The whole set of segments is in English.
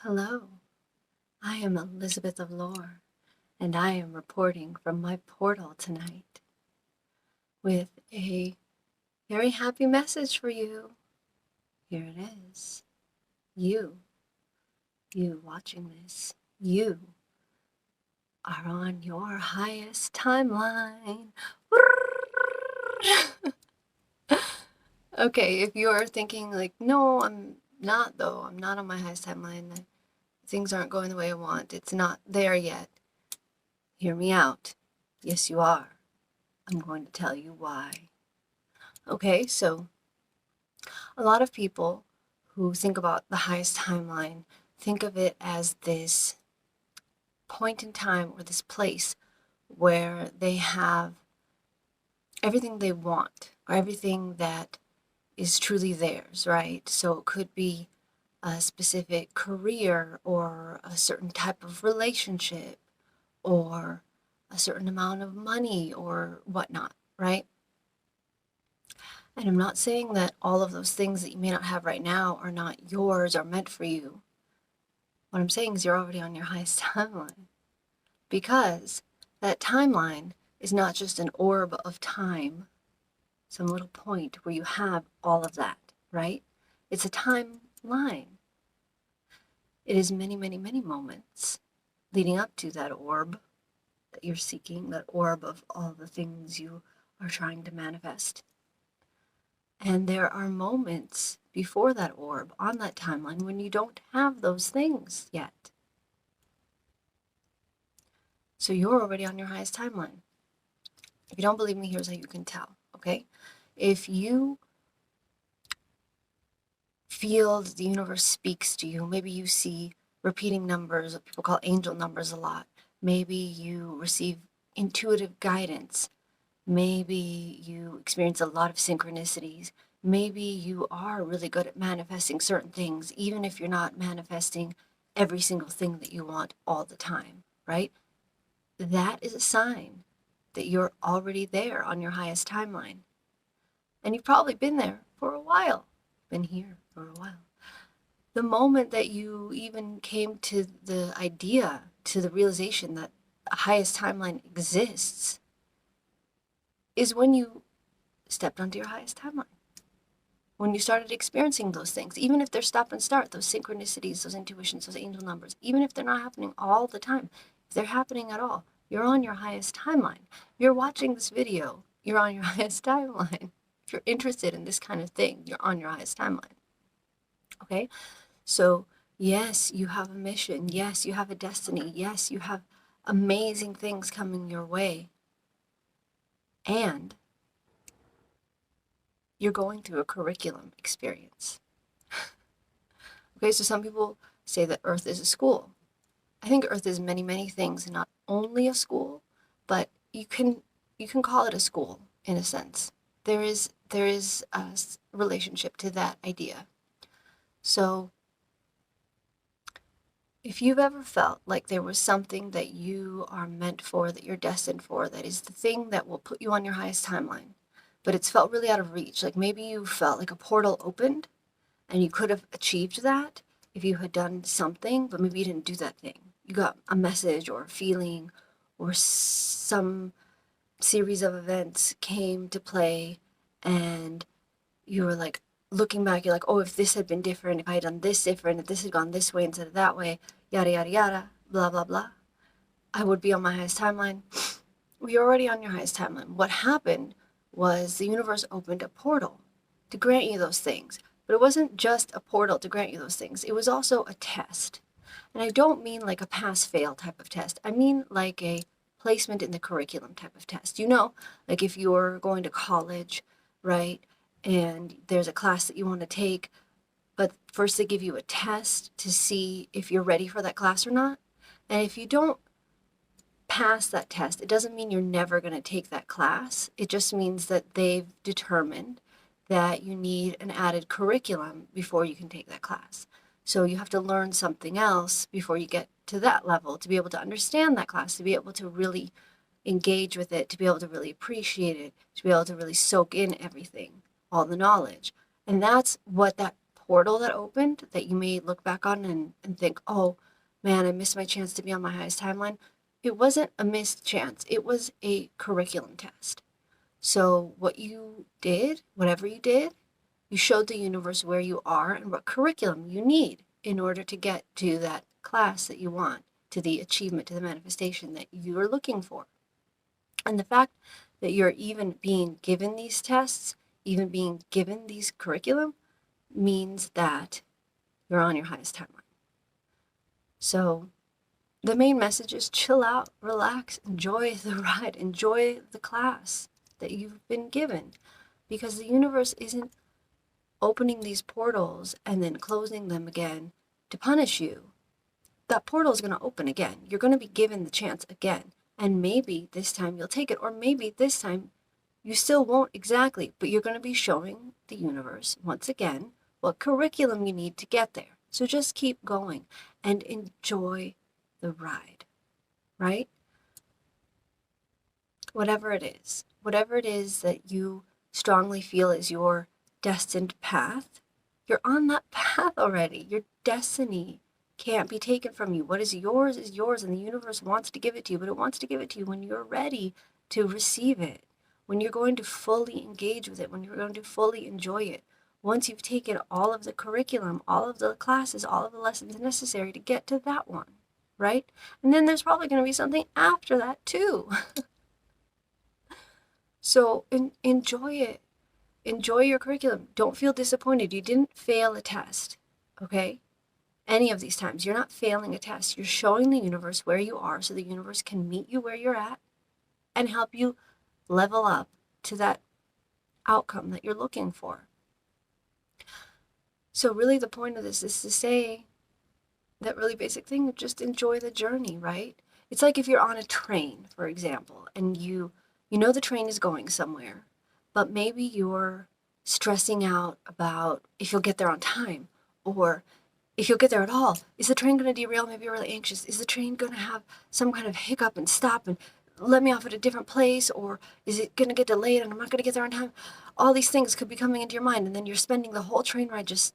Hello, I am Elizabeth of Lore, and I am reporting from my portal tonight with a very happy message for you. Here it is. You watching this, you are on your highest timeline. Okay, if you're thinking like, no, I'm not though, I'm not on my highest timeline, things aren't going the way I want, it's not there yet. Hear me out. Yes, you are. I'm going to tell you why. Okay, so a lot of people who think about the highest timeline think of it as this point in time or this place where they have everything they want or everything that is truly theirs, right? So it could be a specific career or a certain type of relationship or a certain amount of money or whatnot, right? And I'm not saying that all of those things that you may not have right now are not yours or meant for you. What I'm saying is you're already on your highest timeline, because that timeline is not just an orb of time, some little point where you have all of that, right? It's a timeline. It is many, many, many moments leading up to that orb that you're seeking, that orb of all the things you are trying to manifest. And there are moments before that orb on that timeline when you don't have those things yet. So you're already on your highest timeline. If you don't believe me, here's how you can tell, okay? If you feel the universe speaks to you, maybe you see repeating numbers, what people call angel numbers a lot. Maybe you receive intuitive guidance. Maybe you experience a lot of synchronicities. Maybe you are really good at manifesting certain things, even if you're not manifesting every single thing that you want all the time, right? That is a sign that you're already there on your highest timeline. And you've probably been there for a while, been here for a while. The moment that you even came to the idea, to the realization that the highest timeline exists, is when you stepped onto your highest timeline. When you started experiencing those things, even if they're stop and start, those synchronicities, those intuitions, those angel numbers, even if they're not happening all the time, if they're happening at all, you're on your highest timeline. If you're watching this video, you're on your highest timeline. If you're interested in this kind of thing, you're on your highest timeline. Okay? So, yes, you have a mission. Yes, you have a destiny. Yes, you have amazing things coming your way. And you're going through a curriculum experience. Okay, so some people say that Earth is a school. I think Earth is many, many things, not only a school, but you can call it a school in a sense. There is a relationship to that idea. So if you've ever felt like there was something that you are meant for, that you're destined for, that is the thing that will put you on your highest timeline, but it's felt really out of reach, like maybe you felt like a portal opened and you could have achieved that if you had done something, but maybe you didn't do that thing. You got a message or a feeling or some series of events came to play and you were like, looking back, you're like, oh, if this had been different, if I had done this different, if this had gone this way instead of that way, yada, yada, yada, blah, blah, blah, I would be on my highest timeline. Well, you're already on your highest timeline. What happened was the universe opened a portal to grant you those things. But it wasn't just a portal to grant you those things. It was also a test. And I don't mean like a pass-fail type of test. I mean like a placement in the curriculum type of test. You know, like if you're going to college, right, and there's a class that you want to take, but first they give you a test to see if you're ready for that class or not. And if you don't pass that test, it doesn't mean you're never going to take that class. It just means that they've determined that you need an added curriculum before you can take that class. So you have to learn something else before you get to that level to be able to understand that class, to be able to really engage with it, to be able to really appreciate it, to be able to really soak in everything, all the knowledge. And that's what that portal that opened that you may look back on and think, oh man, I missed my chance to be on my highest timeline. It wasn't a missed chance. It was a curriculum test. So what you did, whatever you did, you showed the universe where you are and what curriculum you need in order to get to that class that you want, to the achievement, to the manifestation that you are looking for. And the fact that you're even being given these tests, even being given these curriculum, means that you're on your highest timeline. So the main message is chill out, relax, enjoy the ride, enjoy the class that you've been given, because the universe isn't opening these portals and then closing them again to punish you. That portal is going to open again. You're going to be given the chance again. And maybe this time you'll take it, or maybe this time you still won't exactly, but you're going to be showing the universe once again what curriculum you need to get there. So just keep going and enjoy the ride, right? Whatever it is that you strongly feel is your destined path, you're on that path already. Your destiny can't be taken from you. What is yours, and the universe wants to give it to you, but it wants to give it to you when you're ready to receive it, when you're going to fully engage with it, when you're going to fully enjoy it. Once you've taken all of the curriculum, all of the classes, all of the lessons necessary to get to that one, right? And then there's probably going to be something after that too. So enjoy it. Enjoy your curriculum. Don't feel disappointed. You didn't fail a test, okay? Any of these times. You're not failing a test. You're showing the universe where you are so the universe can meet you where you're at and help you level up to that outcome that you're looking for. So really the point of this is to say that really basic thing, just enjoy the journey, right? It's like if you're on a train, for example, and you know the train is going somewhere, but maybe you're stressing out about if you'll get there on time, or if you'll get there at all. Is the train going to derail? Maybe you're really anxious. Is the train going to have some kind of hiccup and stop and let me off at a different place? Or is it going to get delayed and I'm not going to get there on time? All these things could be coming into your mind, and then you're spending the whole train ride just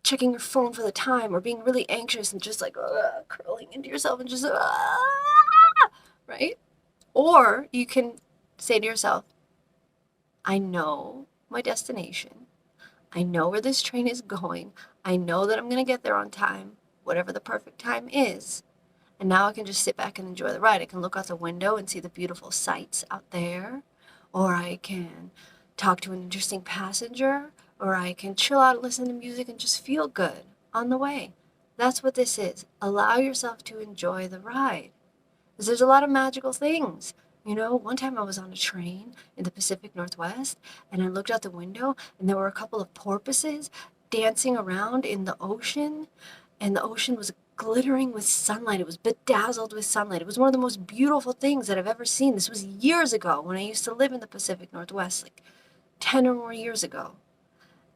checking your phone for the time, or being really anxious and just like curling into yourself and just right? Or you can say to yourself, I know my destination. I know where this train is going. I know that I'm going to get there on time, whatever the perfect time is. And now I can just sit back and enjoy the ride. I can look out the window and see the beautiful sights out there, or I can talk to an interesting passenger, or I can chill out and listen to music and just feel good on the way. That's what this is. Allow yourself to enjoy the ride. Because there's a lot of magical things. You know, one time I was on a train in the Pacific Northwest, and I looked out the window and there were a couple of porpoises dancing around in the ocean, and the ocean was glittering with sunlight. It was bedazzled with sunlight. It was one of the most beautiful things that I've ever seen. This was years ago when I used to live in the Pacific Northwest, like 10 or more years ago.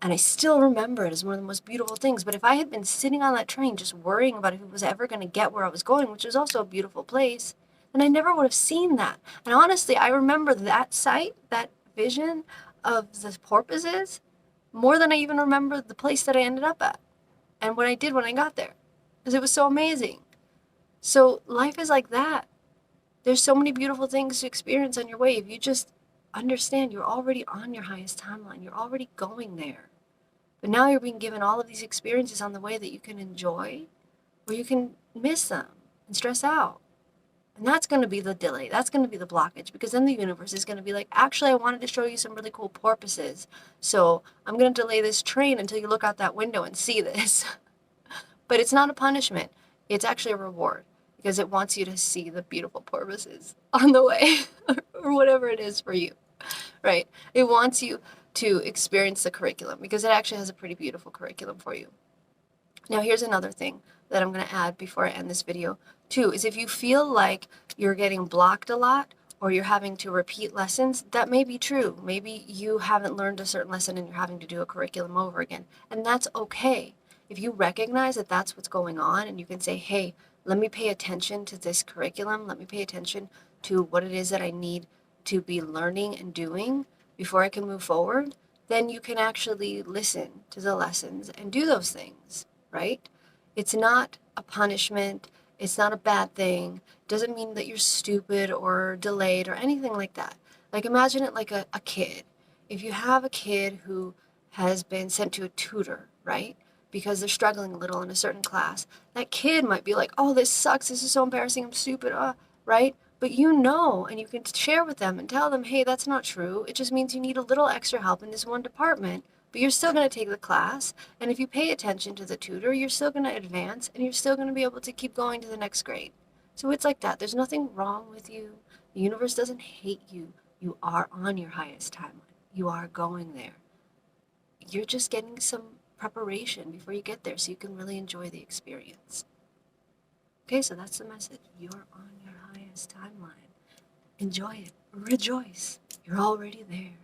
And I still remember it as one of the most beautiful things. But if I had been sitting on that train just worrying about if it was ever going to get where I was going, which was also a beautiful place, then I never would have seen that. And honestly, I remember that sight, that vision of the porpoises, more than I even remember the place that I ended up at and what I did when I got there, because it was so amazing. So life is like that. There's so many beautiful things to experience on your way. If you just understand you're already on your highest timeline, you're already going there. But now you're being given all of these experiences on the way that you can enjoy, or you can miss them and stress out. And that's going to be the delay. That's going to be the blockage, because then the universe is going to be like, actually, I wanted to show you some really cool porpoises. So I'm going to delay this train until you look out that window and see this. But it's not a punishment. It's actually a reward, because it wants you to see the beautiful porpoises on the way or whatever it is for you, right? It wants you to experience the curriculum, because it actually has a pretty beautiful curriculum for you. Now, here's another thing that I'm going to add before I end this video, too, is if you feel like you're getting blocked a lot, or you're having to repeat lessons, that may be true. Maybe you haven't learned a certain lesson and you're having to do a curriculum over again. And that's okay. If you recognize that that's what's going on, and you can say, hey, let me pay attention to this curriculum. Let me pay attention to what it is that I need to be learning and doing before I can move forward. then you can actually listen to the lessons and do those things, right? It's not a punishment. It's not a bad thing. Doesn't mean that you're stupid or delayed or anything like that. Like imagine it like a kid. If you have a kid who has been sent to a tutor, right? Because they're struggling a little in a certain class, that kid might be like, oh, this sucks. This is so embarrassing. I'm stupid, right? But you know, and you can share with them and tell them, hey, that's not true. It just means you need a little extra help in this one department, but you're still going to take the class. And if you pay attention to the tutor, you're still going to advance and you're still going to be able to keep going to the next grade. So it's like that. There's nothing wrong with you. The universe doesn't hate you. You are on your highest timeline. You are going there. You're just getting some preparation before you get there so you can really enjoy the experience. Okay, so that's the message. You're on your highest timeline. Enjoy it. Rejoice. You're already there.